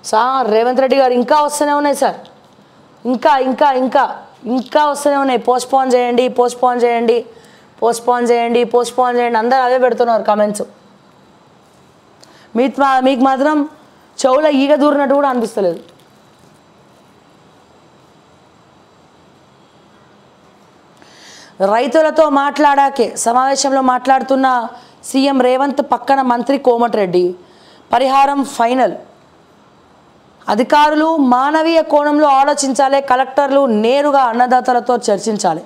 Sir Revanth Reddy గారు ఇంకా వస్తూనే ఉన్నాయి సార్, ఇంకా ఇంకా ఇంకా ఇంకా వస్తూనే ఉన్నాయి. పోస్ట్పోన్ చేయండి, పోస్ట్పోన్ చేయండి, పోస్ట్పోన్ చేయండి, పోస్ట్పోన్ చేయండి, అందరూ అవే పెడుతున్నారు కామెంట్స్. మీకు మాత్రం చెవులో ఈగ దూరినట్టు కూడా అనిపిస్తలేదు. రైతులతో మాట్లాడాకే సమావేశంలో మాట్లాడుతున్న సీఎం రేవంత్ పక్కన మంత్రి కోమటిరెడ్డి. పరిహారం ఫైనల్. అధికారులు మానవీయ కోణంలో ఆలోచించాలి, కలెక్టర్లు నేరుగా అన్నదాతలతో చర్చించాలి.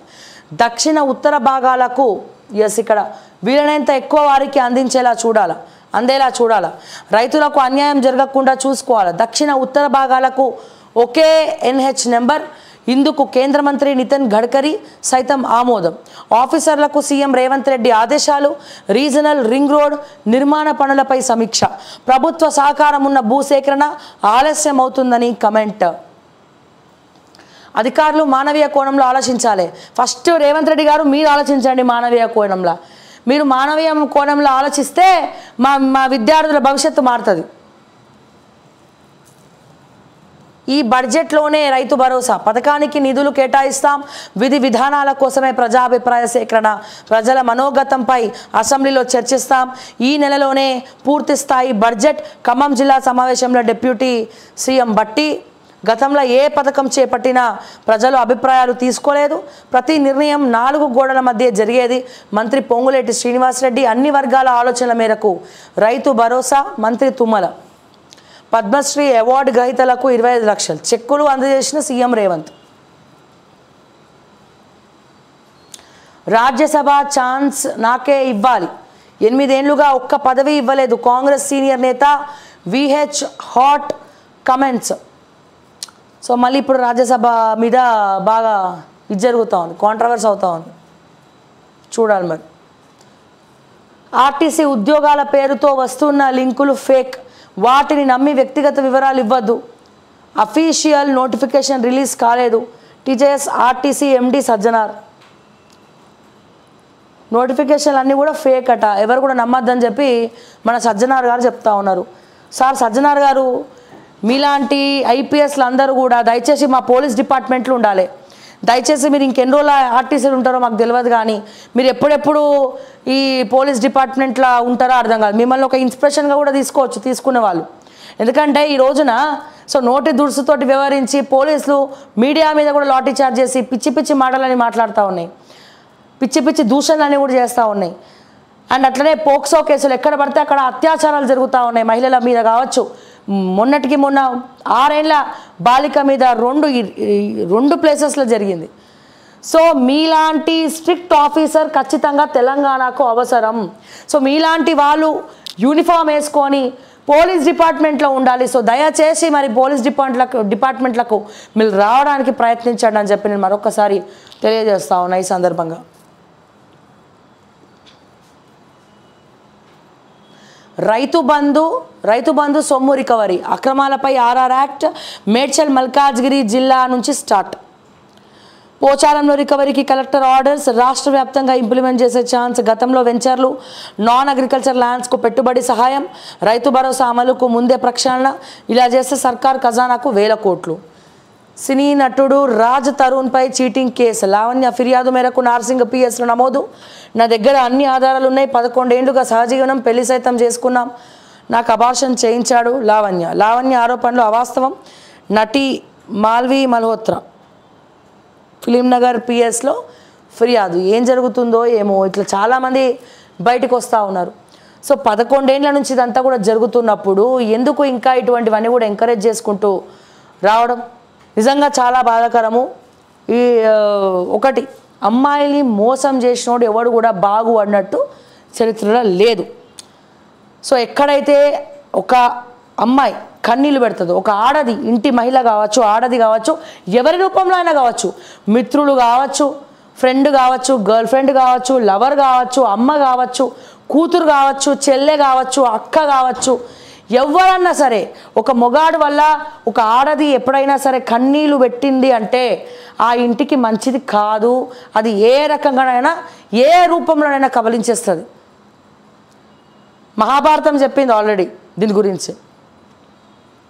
దక్షిణ ఉత్తర భాగాలకు ఇక్కడ వీలైనంత ఎక్కువ వారికి అందేలా చూడాలి. రైతులకు అన్యాయం జరగకుండా చూసుకోవాలి. దక్షిణ ఉత్తర భాగాలకు ఒకే ఎన్హెచ్ నెంబర్, ఇందుకు కేంద్ర మంత్రి నితిన్ గడ్కరీ సైతం ఆమోదం. ఆఫీసర్లకు సీఎం రేవంత్ రెడ్డి ఆదేశాలు. రీజనల్ రింగ్ రోడ్ నిర్మాణ పనులపై సమీక్ష. ప్రభుత్వ సహకారం ఉన్న భూసేకరణ ఆలస్యం అవుతుందని కమెంట్. అధికారులు మానవీయ కోణంలో ఆలోచించాలి. ఫస్ట్ రేవంత్ రెడ్డి గారు మీరు ఆలోచించండి మానవీయ కోణంలో. మీరు మానవీయ కోణంలో ఆలోచిస్తే మా విద్యార్థుల భవిష్యత్తు మారుతుంది. ఈ బడ్జెట్లోనే రైతు భరోసా పథకానికి నిధులు కేటాయిస్తాం. విధి విధానాల కోసమే ప్రజాభిప్రాయ సేకరణ, ప్రజల మనోగతంపై అసెంబ్లీలో చర్చిస్తాం. ఈ నెలలోనే పూర్తి స్థాయి బడ్జెట్. ఖమ్మం జిల్లా సమావేశంలో డిప్యూటీ సీఎం భట్టి. గతంలో ఏ పథకం చేపట్టినా ప్రజలు అభిప్రాయాలు తీసుకోలేదు. ప్రతి నిర్ణయం 4 గోడల మధ్య జరిగేది. మంత్రి పొంగులేటి శ్రీనివాసరెడ్డి. అన్ని వర్గాల ఆలోచనల మేరకు రైతు భరోసా. మంత్రి తుమ్మల. పద్మశ్రీ అవార్డు గ్రహీతలకు 25 లక్షలు చెక్కులు అందజేసిన సీఎం రేవంత్. రాజ్యసభ ఛాన్స్ నాకే ఇవ్వాలి, 8 ఏళ్లుగా ఒక్క పదవి ఇవ్వలేదు. కాంగ్రెస్ సీనియర్ నేత విహెచ్ హాట్ కమెంట్స్. సో మళ్ళీ ఇప్పుడు రాజ్యసభ మీద బాగా ఇది జరుగుతూ ఉంది, కాంట్రవర్సీ అవుతూ ఉంది. చూడాలి మరి. ఆర్టీసీ ఉద్యోగాల పేరుతో వస్తున్న లింకులు ఫేక్, వాటిని నమ్మి వ్యక్తిగత వివరాలు ఇవ్వద్దు. అఫీషియల్ నోటిఫికేషన్ రిలీజ్ కాలేదు. టీజేఎస్ ఆర్టీసీ ఎండి సజ్జనార్. నోటిఫికేషన్లు అన్నీ కూడా ఫేక్ అట, ఎవరు కూడా నమ్మద్దని చెప్పి మన సజ్జనార్ గారు చెప్తా ఉన్నారు. సార్ సజ్జనార్ గారు, మీలాంటి ఐపీఎస్లు అందరూ కూడా దయచేసి మా పోలీస్ డిపార్ట్మెంట్లో ఉండాలి. దయచేసి మీరు ఇంకెన్ని రోజులు ఆర్టీసీలు ఉంటారో మాకు తెలియదు, కానీ మీరు ఎప్పుడెప్పుడు ఈ పోలీస్ డిపార్ట్మెంట్లో ఉంటారో అర్థం కాదు. మిమ్మల్ని ఒక ఇన్స్పిరేషన్గా కూడా తీసుకునే వాళ్ళు. ఎందుకంటే ఈ రోజున నోటి దురుసుతోటి వ్యవహరించి పోలీసులు మీడియా మీద కూడా లాఠీ చార్జ్ చేసి పిచ్చి పిచ్చి మాటలని మాట్లాడుతూ ఉన్నాయి, పిచ్చి పిచ్చి దూషణలన్నీ కూడా చేస్తూ ఉన్నాయి. అండ్ అట్లనే పోక్సో కేసులు ఎక్కడ పడితే అక్కడ అత్యాచారాలు జరుగుతూ ఉన్నాయి, మహిళల మీద కావచ్చు. మొన్నటికి మొన్న 6 ఏళ్ల బాలిక మీద 2 ప్లేసెస్లో జరిగింది. సో మీలాంటి స్ట్రిక్ట్ ఆఫీసర్ ఖచ్చితంగా తెలంగాణకు అవసరం. సో మీలాంటి వాళ్ళు యూనిఫామ్ వేసుకొని పోలీస్ డిపార్ట్మెంట్లో ఉండాలి. సో దయచేసి మరి పోలీస్ డిపార్ట్మెంట్లకు మీరు రావడానికి ప్రయత్నించండి అని చెప్పి నేను మరొకసారి తెలియజేస్తా ఉన్నా ఈ సందర్భంగా. రైతు బంధు సొమ్ము రికవరీ. అక్రమాలపై ఆర్ఆర్ యాక్ట్. మేడ్చల్ మల్కాజ్గిరి జిల్లా నుంచి స్టార్ట్. పోచారంలో రికవరీకి కలెక్టర్ ఆర్డర్స్. రాష్ట్ర వ్యాప్తంగా ఇంప్లిమెంట్ చేసే ఛాన్స్. గతంలో వెంచర్లు, నాన్ అగ్రికల్చర్ ల్యాండ్స్కు పెట్టుబడి సహాయం. రైతు భరోసా అమలుకు ముందే ప్రక్షాళన. ఇలా చేస్తే సర్కార్ ఖజానాకు 1000 కోట్లు. సినీ నటుడు రాజ్ తరుణ్పై చీటింగ్ కేసు. లావణ్య ఫిర్యాదు మేరకు నార్సింగ్ పిఎస్లో నమోదు. నా దగ్గర అన్ని ఆధారాలు ఉన్నాయి. 11 ఏళ్లుగా సహజీవనం, పెళ్లి సైతం చేసుకున్నాం. నాకు అబార్షన్ చేయించాడు లావణ్య ఆరోపణలు అవాస్తవం. నటి మాల్వి మల్హోత్రా ఫిలింనగర్ పిఎస్లో ఫిర్యాదు. ఏం జరుగుతుందో ఏమో, ఇట్లా చాలామంది బయటకు వస్తూ ఉన్నారు. సో 11 ఏళ్ల నుంచి ఇదంతా కూడా జరుగుతున్నప్పుడు ఎందుకు ఇంకా ఇటువంటివన్నీ కూడా ఎంకరేజ్ చేసుకుంటూ రావడం నిజంగా చాలా బాధాకరము. ఈ ఒకటి, అమ్మాయిని మోసం చేసినోడు ఎవడు కూడా బాగు అన్నట్టు చరిత్రలో లేదు. సో ఎక్కడైతే ఒక అమ్మాయి కన్నీళ్ళు పెడుతుందో, ఒక ఆడది, ఇంటి మహిళ కావచ్చు, ఆడది కావచ్చు, ఎవరి రూపంలో అయినా కావచ్చు, మిత్రులు కావచ్చు, ఫ్రెండ్ కావచ్చు, గర్ల్ ఫ్రెండ్ కావచ్చు, లవర్ కావచ్చు, అమ్మ కావచ్చు, కూతురు కావచ్చు, చెల్లె కావచ్చు, అక్క కావచ్చు, ఎవరన్నా సరే ఒక మొగాడు వల్ల ఒక ఆడది ఎప్పుడైనా సరే కన్నీళ్ళు పెట్టింది అంటే ఆ ఇంటికి మంచిది కాదు. అది ఏ రకంగానైనా ఏ రూపంలోనైనా కబలించేస్తుంది. మహాభారతం చెప్పింది ఆల్రెడీ దీని గురించి.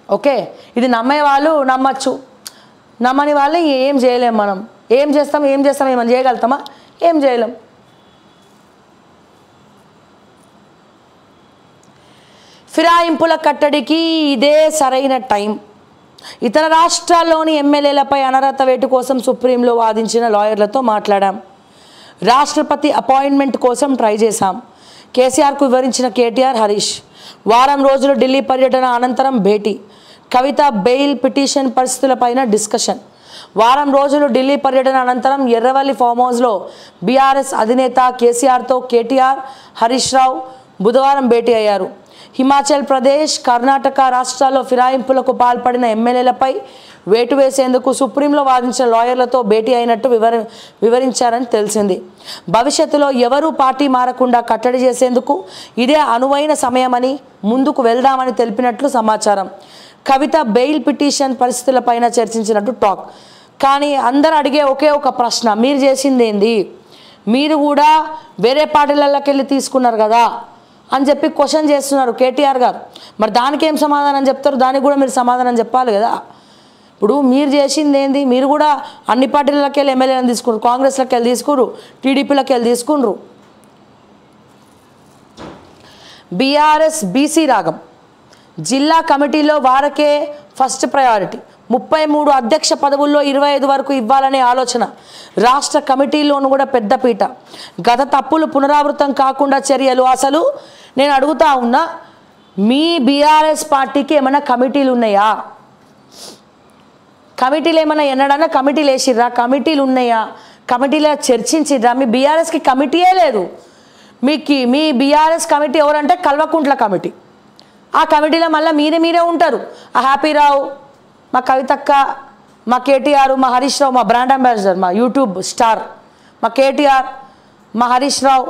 ఓకే, ఇది నమ్మే వాళ్ళు నమ్మచ్చు, నమ్మని వాళ్ళు ఏం చేయలేం. మనం ఏం చేస్తాం ఏమైనా చేయగలుగుతామా? ఏం చేయలేం. ఫిరాయింపుల కట్టడికి ఇదే సరైన టైం. ఇతర రాష్ట్రాల్లోని ఎమ్మెల్యేలపై అనర్హత వేటు కోసం సుప్రీంలో వాదించిన లాయర్లతో మాట్లాడాం. రాష్ట్రపతి అపాయింట్మెంట్ కోసం ట్రై చేశాం. కేసీఆర్కు వివరించిన కేటీఆర్, హరీష్. వారం రోజులు ఢిల్లీ పర్యటన అనంతరం భేటీ. కవిత బెయిల్ పిటిషన్ పరిస్థితులపైన డిస్కషన్. వారం రోజులు ఢిల్లీ పర్యటన అనంతరం ఎర్రవల్లి ఫామ్ హౌస్లో బీఆర్ఎస్ అధినేత కేసీఆర్తో కేటీఆర్, హరీష్ రావు బుధవారం భేటీ అయ్యారు. హిమాచల్ ప్రదేశ్, కర్ణాటక రాష్ట్రాల్లో ఫిరాయింపులకు పాల్పడిన ఎమ్మెల్యేలపై వేటు వేసేందుకు సుప్రీంలో వాదించిన లాయర్లతో భేటీ అయినట్టు వివరించారని తెలిసింది. భవిష్యత్తులో ఎవరూ పార్టీ మారకుండా కట్టడి చేసేందుకు ఇదే అనువైన సమయమని, ముందుకు వెళ్దామని తెలిపినట్లు సమాచారం. కవిత బెయిల్ పిటిషన్ పరిస్థితులపైన చర్చించినట్టు టాక్. కానీ అందరూ అడిగే ఒకే ఒక ప్రశ్న, మీరు చేసింది ఏంది? మీరు కూడా వేరే పార్టీలలోకి వెళ్ళి తీసుకున్నారు కదా అని చెప్పి క్వశ్చన్ చేస్తున్నారు కేటీఆర్ గారు. మరి దానికి ఏం సమాధానం చెప్తారు? దానికి కూడా మీరు సమాధానం చెప్పాలి కదా. ఇప్పుడు మీరు చేసింది ఏంది? మీరు కూడా అన్ని పార్టీలకి వెళ్ళి ఎమ్మెల్యేలను తీసుకున్నారు, కాంగ్రెస్లోకి వెళ్ళి తీసుకున్నారు, టీడీపీలోకి వెళ్ళి తీసుకున్నారు. బీఆర్ఎస్ బీసీ రాగం. జిల్లా కమిటీలో వారకే ఫస్ట్ ప్రయారిటీ. 33 అధ్యక్ష పదవుల్లో 25 వరకు ఇవ్వాలనే ఆలోచన. రాష్ట్ర కమిటీలోనూ కూడా పెద్దపీట. గత తప్పులు పునరావృతం కాకుండా చర్యలు. అసలు నేను అడుగుతా ఉన్నా, మీ బీఆర్ఎస్ పార్టీకి ఏమైనా కమిటీలు ఉన్నాయా? కమిటీలు ఏమైనా ఎన్నడన్నా కమిటీలు వేసిర్రా? కమిటీలు ఉన్నాయా? కమిటీలో చర్చించిర్రా? మీ బీఆర్ఎస్కి కమిటీయే లేదు. మీ బీఆర్ఎస్ కమిటీ ఎవరంటే కల్వకుంట్ల కమిటీ. ఆ కమిటీలో మళ్ళీ మీరే ఉంటారు. ఆ హ్యాపీరావు, మా కవితక్క, మా కేటీఆర్, మా హరీష్ రావు, మా బ్రాండ్ అంబాసిడర్, మా యూట్యూబ్ స్టార్ మా కేటీఆర్, మా హరీష్ రావు,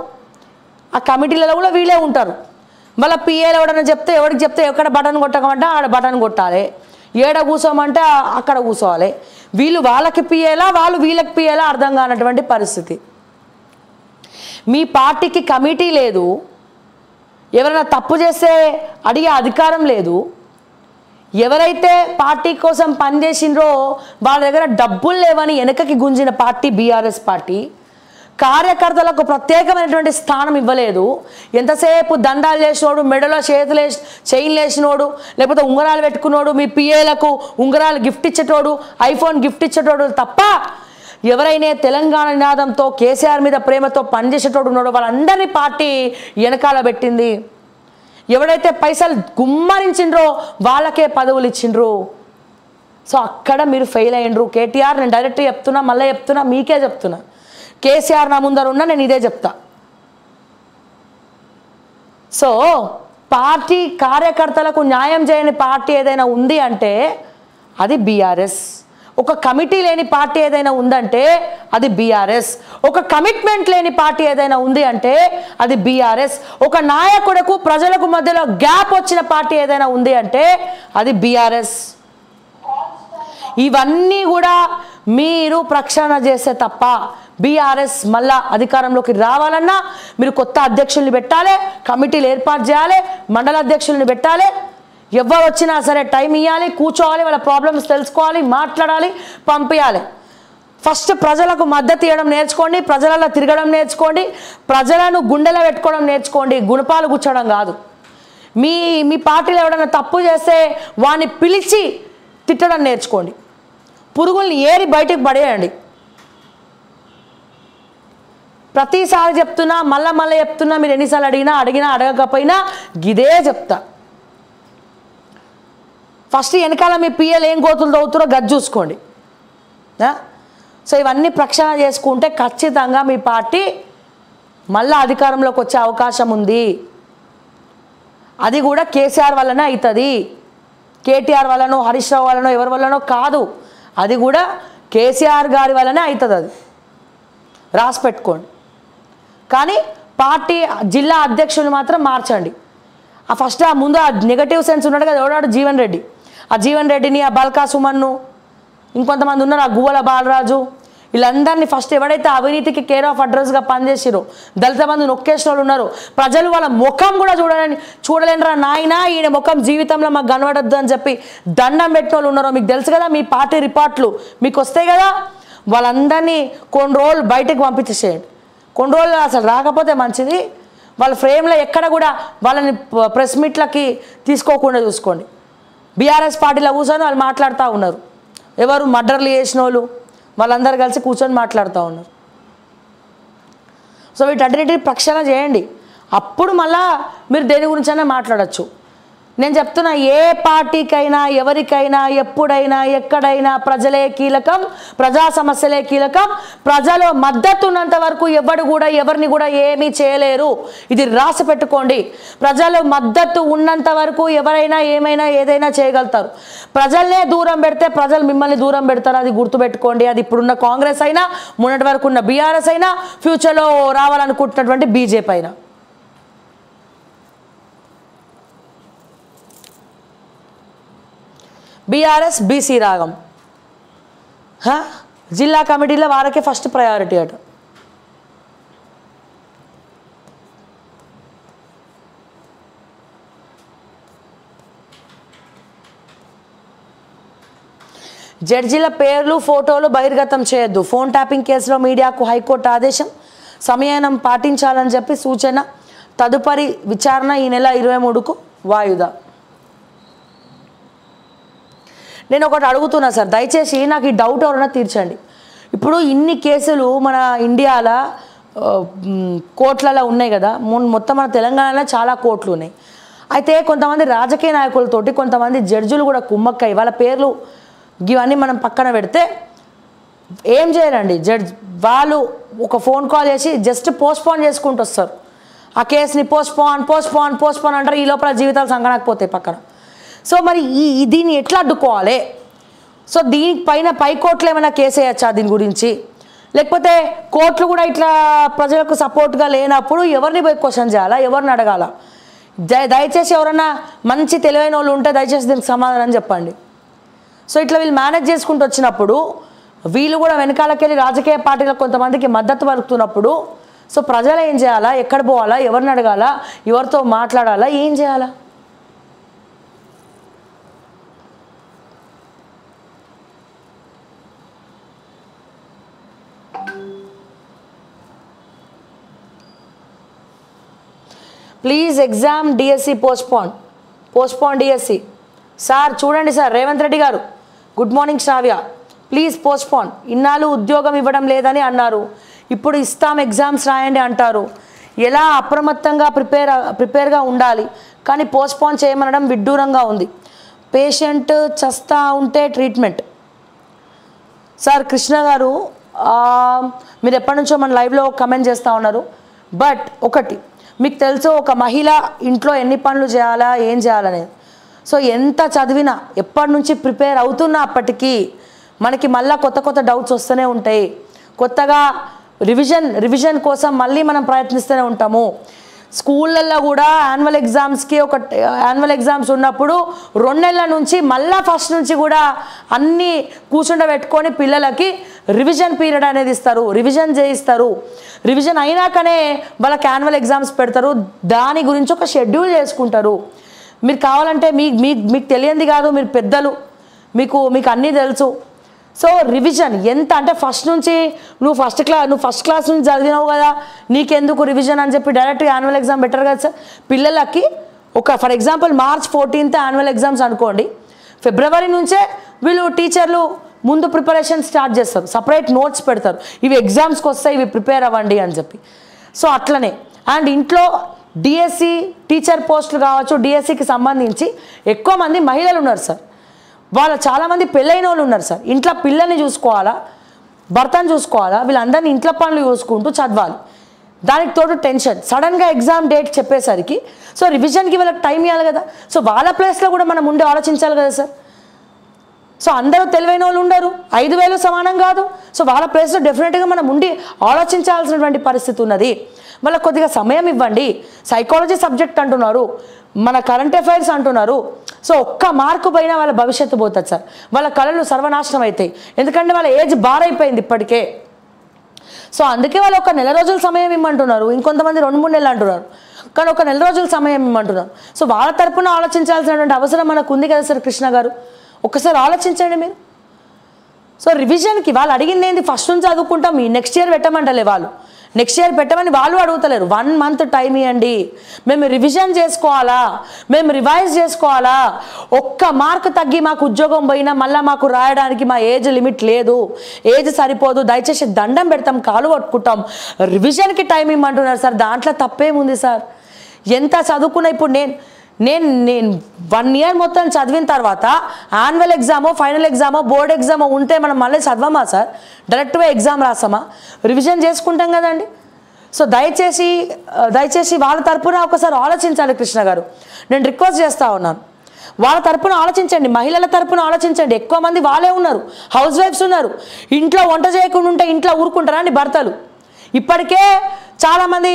ఆ కమిటీలలో కూడా వీళ్ళే ఉంటారు. మళ్ళీ పిఏలు ఎవడన్నా చెప్తే, ఎవరికి చెప్తే ఎక్కడ బటన్ కొట్టకమంటే ఆడ బటన్ కొట్టాలి, ఏడ కూర్చోమంటే అక్కడ కూర్చోవాలి. వీళ్ళు వాళ్ళకి పిఏలా, వాళ్ళు వీళ్ళకి పిఏలా అర్థం కానటువంటి పరిస్థితి. మీ పార్టీకి కమిటీ లేదు, ఎవరైనా తప్పు చేస్తే అడిగే అధికారం లేదు. ఎవరైతే పార్టీ కోసం పనిచేసిండ్రో వాళ్ళ దగ్గర డబ్బులు లేవని వెనకకి గుంజిన పార్టీ బీఆర్ఎస్ పార్టీ. కార్యకర్తలకు ప్రత్యేకమైనటువంటి స్థానం ఇవ్వలేదు. ఎంతసేపు దండాలు చేసినోడు, మెడలో చైన్లు వేసినోడు, లేకపోతే ఉంగరాలు పెట్టుకున్నోడు, మీ పిఏలకు ఉంగరాలు గిఫ్ట్ ఇచ్చేటోడు, ఐఫోన్ గిఫ్ట్ ఇచ్చేటోడు తప్ప ఎవరైనా తెలంగాణ నినాదంతో కేసీఆర్ మీద ప్రేమతో పనిచేసేటోడు ఉన్నాడో వాళ్ళందరినీ పార్టీ వెనకాల పెట్టింది. ఎవడైతే పైసలు గుమ్మరించిండ్రో వాళ్ళకే పదవులు ఇచ్చిండ్రు. సో అక్కడ మీరు ఫెయిల్ అయ్యిండ్రు. కేటీఆర్, నేను డైరెక్ట్ చెప్తున్నా, మళ్ళీ చెప్తున్నా, మీకే చెప్తున్నా, కేసీఆర్ నా ముందర ఉన్నా నేను ఇదే చెప్తా. సో పార్టీ కార్యకర్తలకు న్యాయం చేయని పార్టీ ఏదైనా ఉంది అంటే అది బీఆర్ఎస్. ఒక కమిటీ లేని పార్టీ ఏదైనా ఉందంటే అది బీఆర్ఎస్. ఒక కమిట్మెంట్ లేని పార్టీ ఏదైనా ఉంది అంటే అది బీఆర్ఎస్. ఒక నాయకులకు ప్రజలకు మధ్యలో గ్యాప్ వచ్చిన పార్టీ ఏదైనా ఉంది అంటే అది బీఆర్ఎస్. ఇవన్నీ కూడా మీరు ప్రక్షాళన చేస్తే తప్ప బీఆర్ఎస్ మళ్ళా అధికారంలోకి రావాలన్నా మీరు కొత్త అధ్యక్షుల్ని పెట్టాలి, కమిటీలు ఏర్పాటు చేయాలి, మండల అధ్యక్షుల్ని పెట్టాలి. ఎవరు వచ్చినా సరే టైం ఇవ్వాలి, కూర్చోవాలి, వాళ్ళ ప్రాబ్లమ్స్ తెలుసుకోవాలి, మాట్లాడాలి, పంపించాలి. ఫస్ట్ ప్రజలకు మద్దతు ఇవ్వడం నేర్చుకోండి, ప్రజలలో తిరగడం నేర్చుకోండి, ప్రజలను గుండెలో పెట్టుకోవడం నేర్చుకోండి, గుణపాలు గుచ్చడం కాదు. మీ పార్టీలో ఎవడన్నా తప్పు చేస్తే వాడిని పిలిచి తిట్టడం నేర్చుకోండి. పురుగుల్ని ఏరి బయటకు పడేయండి. ప్రతిసారి చెప్తున్నా, మళ్ళీ చెప్తున్నా, మీరు ఎన్నిసార్లు అడిగినా అడగకపోయినా ఇదే చెప్తా. ఫస్ట్ వెనకాల మీ పిఎల్ ఏం గోతులు తవ్వుతారో గది చూసుకోండి. సో ఇవన్నీ ప్రక్షాళన చేసుకుంటే ఖచ్చితంగా మీ పార్టీ మళ్ళీ అధికారంలోకి వచ్చే అవకాశం ఉంది. అది కూడా కేసీఆర్ వల్లనే అవుతుంది. కేటీఆర్ వల్లనో, హరీష్ రావు వల్లనో, ఎవరి వల్లనో కాదు. అది కూడా కేసీఆర్ గారి వల్లనే అవుతుంది. అది రాసి పెట్టుకోండి. కానీ పార్టీ జిల్లా అధ్యక్షులు మాత్రం మార్చండి. ఫస్ట్ ముందు ఆ నెగటివ్ సెన్స్ ఉన్నాడు కదా ఎవడాడు, జీవన్ రెడ్డి. ఆ జీవన్ రెడ్డిని, ఆ బల్కా సుమన్ను, ఇంకొంతమంది ఉన్నారు, ఆ గువ్వల బాలరాజు, వీళ్ళందరినీ ఫస్ట్ ఎవరైతే అవినీతికి కేర్ ఆఫ్ అడ్రస్గా పనిచేసిరో దళిత బంధు నొక్కేసిన వాళ్ళు ఉన్నారు, ప్రజలు వాళ్ళ ముఖం కూడా చూడలేనరా నాయనా, ఈయన ముఖం జీవితంలో మాకు కనబడద్దు అని చెప్పి దండం పెట్టిన వాళ్ళు ఉన్నారో మీకు తెలుసు కదా. మీ పార్టీ రిపోర్ట్లు మీకు వస్తాయి కదా, వాళ్ళందరినీ కొన్ని రోజులు బయటకు పంపించేసేయండి. కొన్ని రోజులు అసలు రాకపోతే మంచిది. వాళ్ళ ఫ్రేమ్లో ఎక్కడ కూడా వాళ్ళని ప్రెస్ మీట్లకి తీసుకోకుండా చూసుకోండి. బీఆర్ఎస్ పార్టీలో కూర్చొని వాళ్ళు మాట్లాడుతూ ఉన్నారు, ఎవరు మర్డర్లు చేసిన వాళ్ళు వాళ్ళందరూ కలిసి కూర్చొని మాట్లాడుతూ ఉన్నారు. సో వీటన్నిటిని ప్రక్షాళన చేయండి, అప్పుడు మళ్ళా మీరు దేని గురించైనా మాట్లాడచ్చు. నేను చెప్తున్నా, ఏ పార్టీకైనా ఎవరికైనా ఎప్పుడైనా ఎక్కడైనా ప్రజలే కీలకం, ప్రజా సమస్యలే కీలకం. ప్రజలు మద్దతు ఉన్నంత వరకు ఎవరిని కూడా ఏమీ చేయలేరు. ఇది రాసి పెట్టుకోండి. ప్రజలు మద్దతు ఉన్నంత వరకు ఎవరైనా ఏమైనా ఏదైనా చేయగలుగుతారు. ప్రజల్నే దూరం పెడితే ప్రజలు మిమ్మల్ని దూరం పెడతారు, అది గుర్తుపెట్టుకోండి. అది ఇప్పుడున్న కాంగ్రెస్ అయినా, మొన్నటి వరకు ఉన్న బీఆర్ఎస్ అయినా, ఫ్యూచర్లో రావాలనుకుంటున్నటువంటి బీజేపీ అయినా. బీఆర్ఎస్ బీసీ రాగం జిల్లా కమిటీలో వారికే ఫస్ట్ ప్రయారిటీ అట. జడ్జీల పేర్లు ఫోటోలు బహిర్గతం చేయొద్దు. ఫోన్ ట్యాపింగ్ కేసులో మీడియాకు హైకోర్టు ఆదేశం. సమయానం పాటించాలని చెప్పి సూచన. తదుపరి విచారణ ఈ నెల 23కు వాయిదా. నేను ఒకటి అడుగుతున్నా సార్, దయచేసి నాకు ఈ డౌట్ ఎవరైనా తీర్చండి. ఇప్పుడు ఇన్ని కేసులు మన ఇండియాలో కోర్టులలో ఉన్నాయి కదా, మొత్తం మన తెలంగాణలో చాలా కోర్టులు ఉన్నాయి. అయితే కొంతమంది రాజకీయ నాయకులతోటి కొంతమంది జడ్జిలు కూడా కుమ్మక్కయ్య వాళ్ళ పేర్లు ఇవన్నీ మనం పక్కన పెడితే ఏం చేయాలండి జడ్జ్ వాళ్ళు ఒక ఫోన్ కాల్ చేసి జస్ట్ పోస్ట్పోన్ చేసుకుంటూ వస్తారు. ఆ కేసుని పోస్ట్పోన్ అంటారు. ఈ లోపల జీవితాలు సంగనకపోతాయి పక్కన. సో మరి దీన్ని ఎట్లా అడ్డుకోవాలి? సో దీనిపైన పైకోర్టులు ఏమైనా కేసు వేయచ్చా దీని గురించి? లేకపోతే కోర్టులు కూడా ఇట్లా ప్రజలకు సపోర్ట్గా లేనప్పుడు ఎవరిని పోయి క్వశ్చన్ చేయాలా, ఎవరిని అడగాల? దయచేసి ఎవరన్నా మంచి తెలివైన వాళ్ళు ఉంటే దయచేసి దీనికి సమాధానం చెప్పండి. సో ఇట్లా వీళ్ళు మేనేజ్ చేసుకుంటూ వచ్చినప్పుడు వీళ్ళు కూడా వెనకాలకెళ్ళి రాజకీయ పార్టీలకు కొంతమందికి మద్దతు పలుకుతున్నప్పుడు సో ప్రజలు ఏం చేయాలా, ఎక్కడ పోవాలా, ఎవరిని అడగాల, ఎవరితో మాట్లాడాలా, ఏం చేయాలా? Please exam DSC postpone DSC. Sir చూడండి sir, Revanth Reddy garu, good morning Shravya, please postpone. ఇన్నాళ్ళు ఉద్యోగం ఇవ్వడం లేదని అన్నారు, ఇప్పుడు ఇస్తాం ఎగ్జామ్స్ రాయండి అంటారు. ఎలా అప్రమత్తంగా ప్రిపేర్గా ఉండాలి, కానీ పోస్ట్పోన్ చేయమనడం విడ్డూరంగా ఉంది. పేషెంట్ చస్తా ఉంటే ట్రీట్మెంట్. సార్ కృష్ణ గారు, మీరు ఎప్పటి నుంచో మన లైవ్లో కమెంట్ చేస్తూ ఉన్నారు. బట్ ఒకటి మీకు తెలుసు, ఒక మహిళ ఇంట్లో ఎన్ని పనులు చేయాలా, ఏం చేయాలనేది. సో ఎంత చదివినా, ఎప్పటి నుంచి ప్రిపేర్ అవుతున్నా అప్పటికీ మనకి మళ్ళీ కొత్త డౌట్స్ వస్తూనే ఉంటాయి. కొత్తగా రివిజన్ కోసం మళ్ళీ మనం ప్రయత్నిస్తూనే ఉంటాము. స్కూళ్ళల్లో కూడా యాన్యువల్ ఎగ్జామ్స్ ఉన్నప్పుడు 2 నెలల నుంచి మళ్ళీ ఫస్ట్ నుంచి కూడా అన్నీ కూర్చుండబెట్టుకొని పిల్లలకి రివిజన్ పీరియడ్ అనేది ఇస్తారు, రివిజన్ చేయిస్తారు. రివిజన్ అయినాకనే వాళ్ళకి యాన్యువల్ ఎగ్జామ్స్ పెడతారు. దాని గురించి ఒక షెడ్యూల్ చేసుకుంటారు. మీరు కావాలంటే మీకు తెలియంది కాదు, మీరు పెద్దలు, మీకు అన్నీ తెలుసు. సో రివిజన్ ఎంత అంటే ఫస్ట్ నుంచి నువ్వు ఫస్ట్ క్లాస్ నుంచి చదివినావు కదా, నీకెందుకు రివిజన్ అని చెప్పి డైరెక్ట్గా యాన్యువల్ ఎగ్జామ్ బెటర్ కదా సార్. పిల్లలకి for example March 14th annual exams అనుకోండి, February నుంచే వీళ్ళు టీచర్లు ముందు ప్రిపరేషన్ స్టార్ట్ చేస్తారు, సపరేట్ నోట్స్ పెడతారు, ఇవి ఎగ్జామ్స్కి వస్తాయి, ఇవి ప్రిపేర్ అవ్వండి అని చెప్పి. సో అట్లనే అండ్ ఇంట్లో డిఎస్సి టీచర్ పోస్టులు కావచ్చు, డిఎస్సికి సంబంధించి ఎక్కువ మంది మహిళలు ఉన్నారు సార్. వాళ్ళు చాలామంది పెళ్ళైన వాళ్ళు ఉన్నారు సార్. ఇంట్లో పిల్లల్ని చూసుకోవాలా, భర్తను చూసుకోవాలా, వీళ్ళందరినీ ఇంట్లో పనులు చూసుకుంటూ చదవాలి. దానికి తోడు టెన్షన్, సడన్గా ఎగ్జామ్ డేట్ చెప్పేసరికి సో రివిజన్కి వీళ్ళకి టైం ఇవ్వాలి కదా. సో వాళ్ళ ప్లేస్లో కూడా మనం ఉండి ఆలోచించాలి కదా సార్. సో అందరూ తెలివైన వాళ్ళు ఉండరు, 5,000 సమానం కాదు. సో వాళ్ళ ప్లేస్లో డెఫినెట్గా మనం ఉండి ఆలోచించాల్సినటువంటి పరిస్థితి ఉన్నది. వాళ్ళకి కొద్దిగా సమయం ఇవ్వండి. సైకాలజీ సబ్జెక్ట్ అంటున్నారు, మన కరెంట్ అఫైర్స్ అంటున్నారు, సో ఒక్క మార్కు పైన వాళ్ళ భవిష్యత్తు పోతుంది సార్, వాళ్ళ కళలు సర్వనాశనం అవుతాయి. ఎందుకంటే వాళ్ళ ఏజ్ బారైపోయింది ఇప్పటికే. సో అందుకే వాళ్ళు ఒక నెల రోజుల సమయం ఇమ్మంటున్నారు, ఇంకొంతమంది 2-3 నెలలు అంటున్నారు, కానీ ఒక నెల రోజుల సమయం ఇమ్మంటున్నారు. సో వాళ్ళ తరపున ఆలోచించాల్సినటువంటి అవసరం మనకు ఉంది కదా సార్ కృష్ణ గారు, ఒక్కసారి ఆలోచించండి మీరు. సో రివిజన్కి వాళ్ళు అడిగింది ఏంది, ఫస్ట్ నుంచి చదువుకుంటాం, నెక్స్ట్ ఇయర్ పెట్టమంటలే వాళ్ళు, నెక్స్ట్ ఇయర్ పెట్టమని వాళ్ళు అడుగుతలేరు. 1 మంత్ టైం ఇవ్వండి, మేము రివిజన్ చేసుకోవాలా, మేము రివైజ్ చేసుకోవాలా. ఒక్క మార్క్ తగ్గి మాకు ఉద్యోగం పోయినా మళ్ళీ మాకు రాయడానికి మా ఏజ్ లిమిట్ లేదు, ఏజ్ సరిపోదు, దయచేసి దండం పెడతాం, కాలు పట్టుకుంటాం, రివిజన్కి టైం ఇమ్మంటున్నారు సార్. దాంట్లో తప్పేముంది సార్? ఎంత చదువుకున్నా ఇప్పుడు నేను 1 ఇయర్ మొత్తం చదివిన తర్వాత యాన్యువల్ ఎగ్జామో, ఫైనల్ ఎగ్జామో, బోర్డ్ ఎగ్జామో ఉంటే మనం మళ్ళీ చదవమా సార్? డైరెక్ట్గా ఎగ్జామ్ రాసామా? రివిజన్ చేసుకుంటాం కదండి. సో దయచేసి వాళ్ళ తరపున ఒకసారి ఆలోచించాలి కృష్ణ గారు, నేను రిక్వెస్ట్ చేస్తూ ఉన్నాను. వాళ్ళ తరపున ఆలోచించండి, మహిళల తరపున ఆలోచించండి. ఎక్కువ మంది వాళ్ళే ఉన్నారు, హౌస్ వైఫ్స్ ఉన్నారు. ఇంట్లో వంట చేయకుండా ఉంటే ఇంట్లో ఊరుకుంటారా అండి భర్తలు? ఇప్పటికే చాలామంది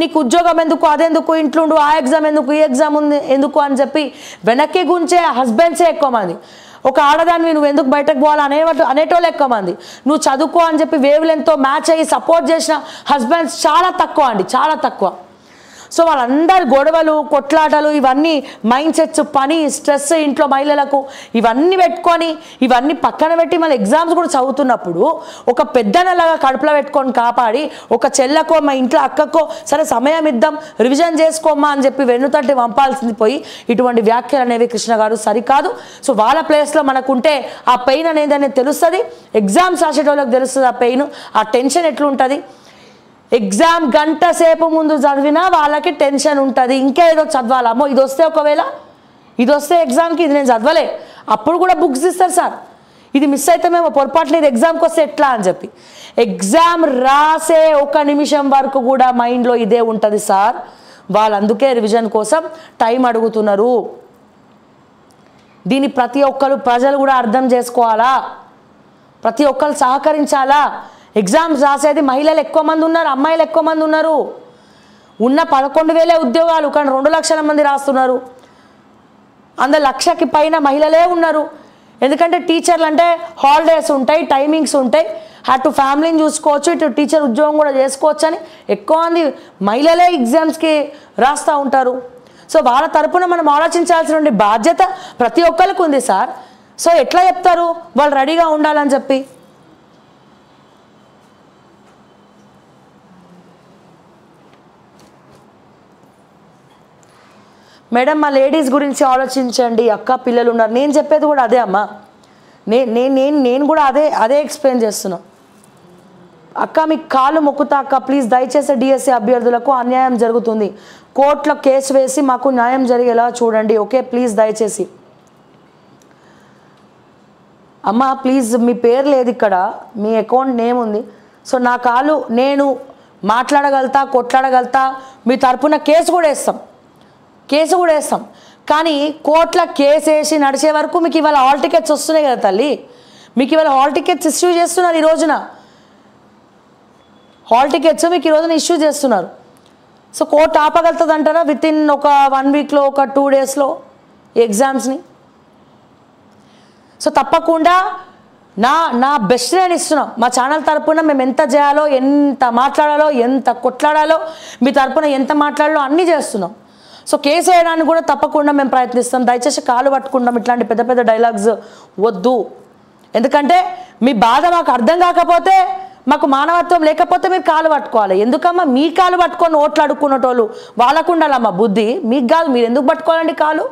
నీకు ఉద్యోగం ఎందుకు, అదెందుకు, ఇంట్లో ఉండు, ఆ ఎగ్జామ్ ఎందుకు, ఈ ఎగ్జామ్ ఉంది ఎందుకు అని చెప్పి వెనక్కి గుంచే హస్బెండ్సే ఎక్కువ మంది. ఒక ఆడదాన్ని నువ్వు ఎందుకు బయటకు పోవాలి అనేటోళ్ళు ఎక్కువ మంది. నువ్వు చదువుకో అని చెప్పి వేవ్ లెంగ్త్తో మ్యాచ్ అయ్యి సపోర్ట్ చేసిన హస్బెండ్స్ చాలా తక్కువ అండి, చాలా తక్కువ. సో వాళ్ళందరి గొడవలు, కొట్లాటలు, ఇవన్నీ మైండ్ సెట్స్, పని, స్ట్రెస్ ఇంట్లో మహిళలకు, ఇవన్నీ పెట్టుకొని ఇవన్నీ పక్కన పెట్టి మళ్ళీ ఎగ్జామ్స్ కూడా చదువుతున్నప్పుడు ఒక పెద్దనలాగా కడుపులో పెట్టుకొని కాపాడి ఒక చెల్లెకో మా ఇంట్లో అక్కకో సరే సమయం ఇద్దాం, రివిజన్ చేసుకోమ్మా అని చెప్పి వెన్నుతట్టి పంపాల్సింది పోయి ఇటువంటి వ్యాఖ్యలు అనేవి కృష్ణ గారు సరికాదు. సో వాళ్ళ ప్లేస్లో మనకుంటే ఆ పెయిన్ అనేది తెలుస్తుంది, ఎగ్జామ్స్ రాసేటోళ్ళకి తెలుస్తుంది ఆ పెయిన్, ఆ టెన్షన్ ఎట్లుంటుంది. ఎగ్జామ్ గంట సేపు ముందు చదివినా వాళ్ళకి టెన్షన్ ఉంటుంది, ఇంకా ఏదో చదవాలమ్మో, ఇది వస్తే ఒకవేళ ఇది వస్తే ఎగ్జామ్కి ఇది నేను చదవలే, అప్పుడు కూడా బుక్స్ ఇస్తారు సార్, ఇది మిస్ అయితే మేము పొరపాటున ఇది ఎగ్జామ్కి వస్తే ఎట్లా అని చెప్పి. ఎగ్జామ్ రాసే 1 నిమిషం వరకు కూడా మైండ్లో ఇదే ఉంటుంది సార్. వాళ్ళు అందుకే రివిజన్ కోసం టైం అడుగుతున్నారు. దీన్ని ప్రతి ఒక్కరు ప్రజలు కూడా అర్థం చేసుకోవాలా, ప్రతి ఒక్కరు సహకరించాలా. ఎగ్జామ్స్ రాసేది మహిళలు ఎక్కువ మంది ఉన్నారు, అమ్మాయిలు ఎక్కువ మంది ఉన్నారు. ఉన్న 11,000 ఉద్యోగాలు కానీ 2 లక్షల మంది రాస్తున్నారు. అందులో 1,00,000కి పైన మహిళలే ఉన్నారు. ఎందుకంటే టీచర్లు అంటే హాలిడేస్ ఉంటాయి, టైమింగ్స్ ఉంటాయి, అటు ఫ్యామిలీని చూసుకోవచ్చు, ఇటు టీచర్ ఉద్యోగం కూడా చేసుకోవచ్చు అని ఎక్కువ మంది మహిళలే ఎగ్జామ్స్కి రాస్తూ ఉంటారు. సో వాళ్ళ తరపున మనం ఆలోచించాల్సిన బాధ్యత ప్రతి ఒక్కరికి ఉంది సార్. సో ఎట్లా చెప్తారు వాళ్ళు రెడీగా ఉండాలని చెప్పి? మేడం మా లేడీస్ గురించి ఆలోచించండి అక్క, పిల్లలు ఉన్నారు. నేను చెప్పేది కూడా అదే అమ్మా, నేను కూడా అదే ఎక్స్ప్లెయిన్ చేస్తున్నా. అక్క మీకు కాలు మొక్కుతా అక్క, ప్లీజ్ దయచేసి డిఎస్సి అభ్యర్థులకు అన్యాయం జరుగుతుంది, కోర్టులో కేసు వేసి మాకు న్యాయం జరిగేలా చూడండి, ఓకే ప్లీజ్ దయచేసి. అమ్మ ప్లీజ్, మీ పేరు లేదు ఇక్కడ, మీ అకౌంట్ నేమ్ ఉంది. సో నా కాలు నేను మాట్లాడగలుగుతా, కొట్లాడగలుగుతా, మీ తరపున కేసు కూడా వేస్తాం. కానీ కోర్టులో కేసు వేసి నడిచే వరకు మీకు ఇవాళ హాల్ టికెట్స్ వస్తున్నాయి కదా తల్లి, మీకు ఇవాళ హాల్ టికెట్స్ ఇష్యూ చేస్తున్నారు. ఈ రోజున హాల్ టికెట్స్ మీకు ఈ రోజున ఇష్యూ చేస్తున్నారు. సో కోర్టు ఆపగలుగుతుంది అంటారా వితిన్ ఒక 1 వీక్లో, ఒక 2 డేస్లో ఎగ్జామ్స్ని? సో తప్పకుండా నా బెస్ట్ నేను ఇస్తున్నాం. మా ఛానల్ తరపున మేము ఎంత చేయాలో, ఎంత మాట్లాడాలో, ఎంత కొట్లాడాలో, మీ తరపున ఎంత మాట్లాడాలో అన్నీ చేస్తున్నాం. సో కేసు వేయడానికి కూడా తప్పకుండా మేము ప్రయత్నిస్తాం. దయచేసి కాలు పట్టుకుంటాం, ఇట్లాంటి పెద్ద పెద్ద డైలాగ్స్ వద్దు. ఎందుకంటే మీ బాధ మాకు అర్థం కాకపోతే, మాకు మానవత్వం లేకపోతే మీరు కాలు పట్టుకోవాలి. ఎందుకమ్మా మీ కాలు పట్టుకొని ఓట్లు అడుక్కునేటోళ్ళు వాళ్ళకు ఉండాలమ్మా బుద్ధి, మీకు కాదు. మీరు ఎందుకు పట్టుకోవాలండి కాలు?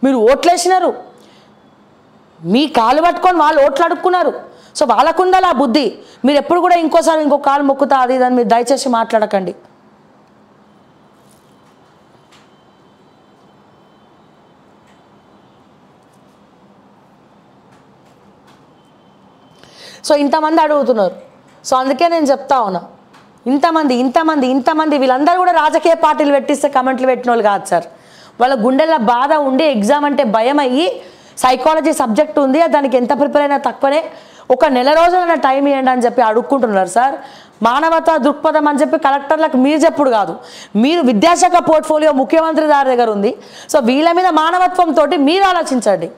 మీరు ఓట్లేసినారు, మీ కాలు పట్టుకొని వాళ్ళు ఓట్లు అడుక్కున్నారు. సో వాళ్ళకు ఉండాలి ఆ బుద్ధి. మీరు ఎప్పుడు కూడా ఇంకోసారి ఇంకో కాలు మొక్కుతా అది దాన్ని మీరు దయచేసి మాట్లాడకండి. సో ఇంతమంది అడుగుతున్నారు. సో అందుకే నేను చెప్తా ఉన్నా, ఇంతమంది వీళ్ళందరూ కూడా రాజకీయ పార్టీలు పెట్టిస్తే కమెంట్లు పెట్టిన వాళ్ళు కాదు సార్. వాళ్ళ గుండెల్లో బాధ ఉండి ఎగ్జామ్ అంటే భయం అయ్యి, సైకాలజీ సబ్జెక్ట్ ఉంది దానికి ఎంత ప్రిపేర్ అయినా తక్కువనే, ఒక నెల రోజులైనా టైం ఇవ్వండి అని చెప్పి అడుక్కుంటున్నారు సార్. మానవతా దృక్పథం అని చెప్పి కలెక్టర్లకు మీరు చెప్పుడు కాదు, మీరు విద్యాశాఖ పోర్ట్ఫోలియో ముఖ్యమంత్రి గారి దగ్గర ఉంది. సో వీళ్ళ మీద మానవత్వంతో మీరు ఆలోచించండి,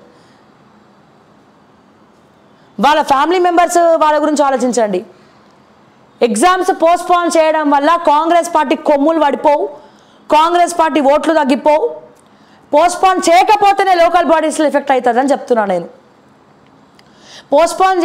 వాళ్ళ ఫ్యామిలీ మెంబర్స్ వాళ్ళ గురించి ఆలోచించండి. ఎగ్జామ్స్ పోస్ట్పోన్ చేయడం వల్ల కాంగ్రెస్ పార్టీ కొమ్ములు పడిపోవు, కాంగ్రెస్ పార్టీ ఓట్లు తగ్గిపోవు. పోస్ట్పోన్ చేయకపోతేనే లోకల్ బాడీస్లో ఎఫెక్ట్ అవుతుందని చెప్తున్నాను నేను. పోస్ట్పోన్